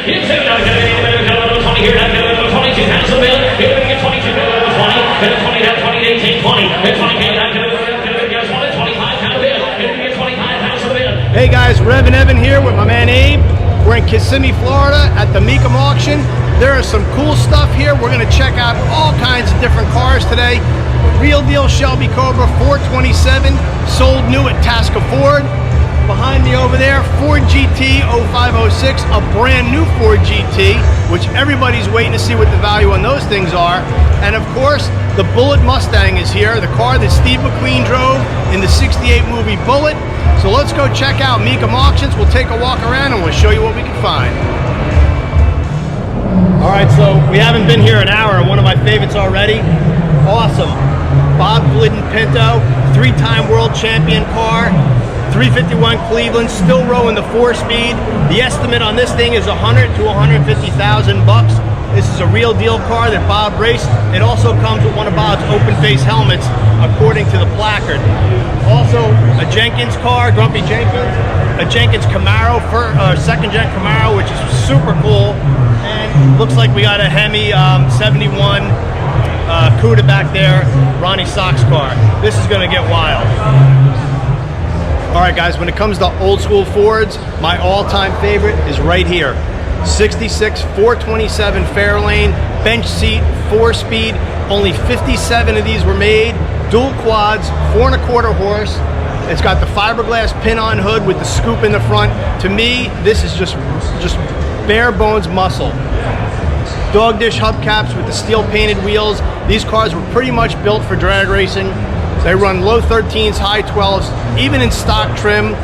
Hey guys, REVan Evan here with my man Abe. We're in Kissimmee, Florida at the Mecum auction. There is some cool stuff here. We're going to check out all kinds of different cars today. Real deal Shelby Cobra 427, sold new at Tasca Ford. Behind me over there, Ford GT 0506, a brand new Ford GT, which everybody's waiting to see what the value on those things are. And of course, the Bullitt Mustang is here, the car that Steve McQueen drove in the '68 movie Bullitt. So let's go check out Mecum auctions. We'll take a walk around and we'll show you what we can find. All right, so we haven't been here an hour, and one of my favorites already. Awesome. Glidden Pinto, three-time world champion car. 351 Cleveland, still rowing the 4-speed. The estimate on this thing is $100,000 to $150,000 bucks. This is a real deal car that Bob raced. It also comes with one of Bob's open face helmets, according to the placard. Also, a Jenkins car, Grumpy Jenkins, a Jenkins Camaro, second gen Camaro, which is super cool. And looks like we got a Hemi 71 Cuda back there, Ronnie Sox car. This is gonna get wild. All right guys, when it comes to old school Fords, my all-time favorite is right here. 66 427 Fairlane, bench seat, 4-speed. Only 57 of these were made. Dual quads, 4 1/4 horse. It's got the fiberglass pin-on hood with the scoop in the front. To me, this is just bare bones muscle. Dog dish hubcaps with the steel painted wheels. These cars were pretty much built for drag racing. They run low 13s, high 12s, even in stock trim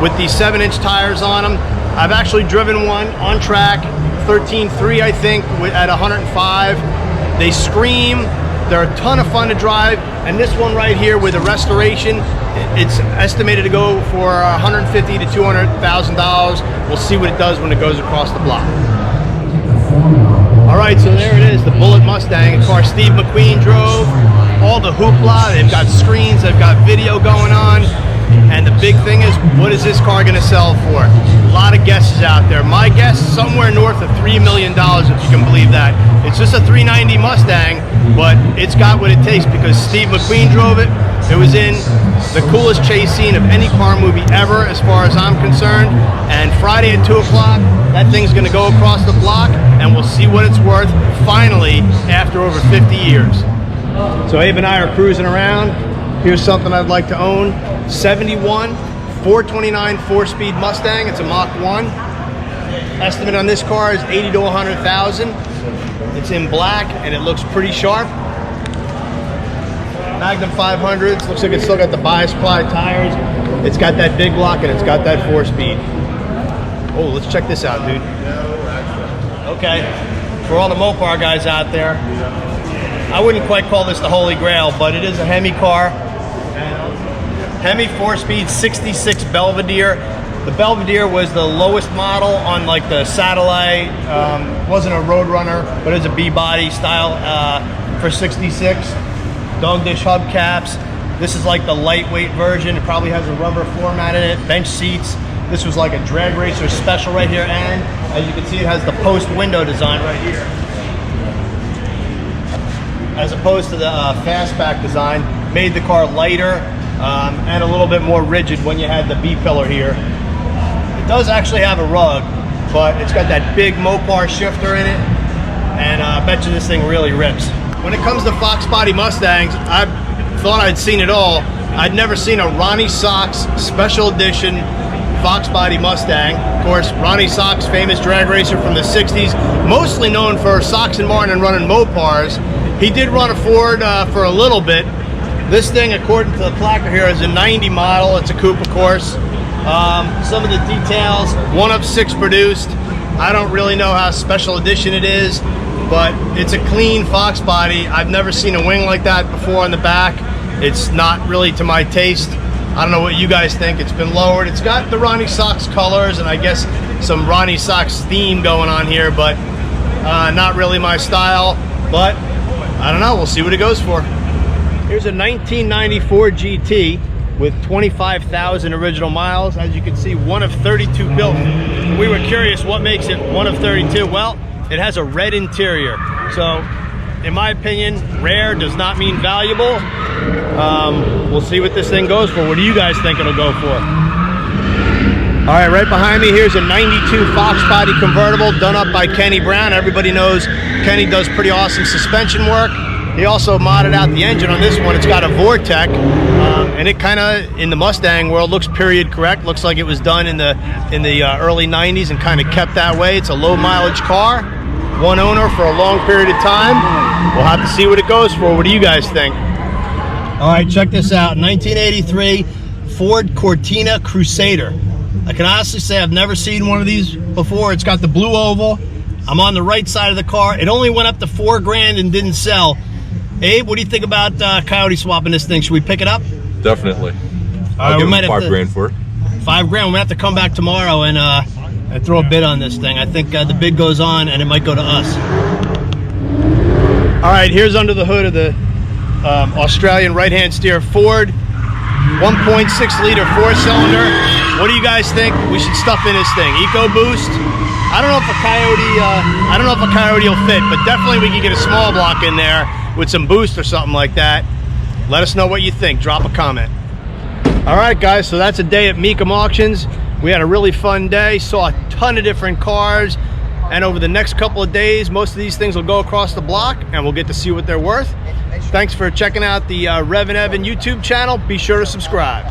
with these 7-inch tires on them. I've actually driven one on track, 13.3 I think, at 105. They scream, they're a ton of fun to drive, and this one right here with a restoration, it's estimated to go for $150,000 to $200,000. We'll see what it does when it goes across the block. All right, so there it is, the Bullitt Mustang, a car Steve McQueen drove. All the hoopla, they've got screens, they've got video going on. And the big thing is, what is this car gonna sell for? A lot of guesses out there. My guess, somewhere north of $3 million, if you can believe that. It's just a 390 Mustang, but it's got what it takes because Steve McQueen drove it. It was in the coolest chase scene of any car movie ever, as far as I'm concerned. And Friday at 2 o'clock, that thing's gonna go across the block, and we'll see what it's worth, finally, after over 50 years. So Abe and I are cruising around. Here's something I'd like to own. 71 429 4-speed Mustang. It's a Mach 1. Estimate on this car is $80,000 to $100,000. It's in black and it looks pretty sharp. Magnum 500s. Looks like it's still got the bias ply tires. It's got that big block and it's got that 4-speed. Oh, let's check this out, dude. Okay, for all the Mopar guys out there, I wouldn't quite call this the Holy Grail, but it is a Hemi car. Hemi 4-speed 66 Belvedere. The Belvedere was the lowest model on like the satellite. Wasn't a Roadrunner, but it's a B-body style for 66. Dog dish hubcaps. This is like the lightweight version. It probably has a rubber floor mat in it. Bench seats. This was like a drag racer special right here, and as you can see, it has the post window design right here, as opposed to the fastback design. Made the car lighter and a little bit more rigid when you had the B-pillar here. It does actually have a rug, but it's got that big Mopar shifter in it, and I bet you this thing really rips. When it comes to Foxbody Mustangs, I thought I'd seen it all. I'd never seen a Ronnie Sox special edition Foxbody Mustang. Of course, Ronnie Sox, famous drag racer from the 60s, mostly known for Sox and Martin and running Mopars. He did run a Ford for a little bit. This thing, according to the placard here, is a 90 model. It's a coupe, of course. Some of the details, 1 of 6 produced. I don't really know how special edition it is, but it's a clean Foxbody. I've never seen a wing like that before on the back. It's not really to my taste. I don't know what you guys think. It's been lowered. It's got the Ronnie Sox colors and I guess some Ronnie Sox theme going on here, but not really my style. But I don't know. We'll see what it goes for. Here's a 1994 GT. with 25,000 original miles. As you can see, one of 32 built. We were curious what makes it one of 32. Well, it has a red interior. So, in my opinion, rare does not mean valuable. We'll see what this thing goes for. What do you guys think it'll go for? All right, right behind me, here's a 92 Foxbody convertible done up by Kenny Brown. Everybody knows Kenny does pretty awesome suspension work. He also modded out the engine on this one. It's got a Vortec, and it kind of, in the Mustang world, looks period correct. Looks like it was done in the early 90s and kind of kept that way. It's a low mileage car, one owner for a long period of time. We'll have to see what it goes for. What do you guys think? All right, check this out. 1983 Ford Cortina Crusader. I can honestly say I've never seen one of these before. It's got the blue oval. I'm on the right side of the car. It only went up to $4 grand and didn't sell. Abe, what do you think about Coyote swapping this thing? Should we pick it up? Definitely. I'll give him $5 grand for it. $5 grand. We might have to come back tomorrow and throw a bid on this thing. I think the bid goes on and it might go to us. All right, here's under the hood of the Australian right-hand steer Ford 1.6 liter 4-cylinder. What do you guys think we should stuff in this thing? EcoBoost? I don't know if a Coyote will fit, but definitely we can get a small block in there with some boost or something like that. Let us know what you think. Drop a comment. All right, guys, so that's a day at Mecum auctions. We had a really fun day, saw a ton of different cars, and over the next couple of days, most of these things will go across the block and we'll get to see what they're worth. Thanks for checking out the REVan Evan YouTube channel. Be sure to subscribe.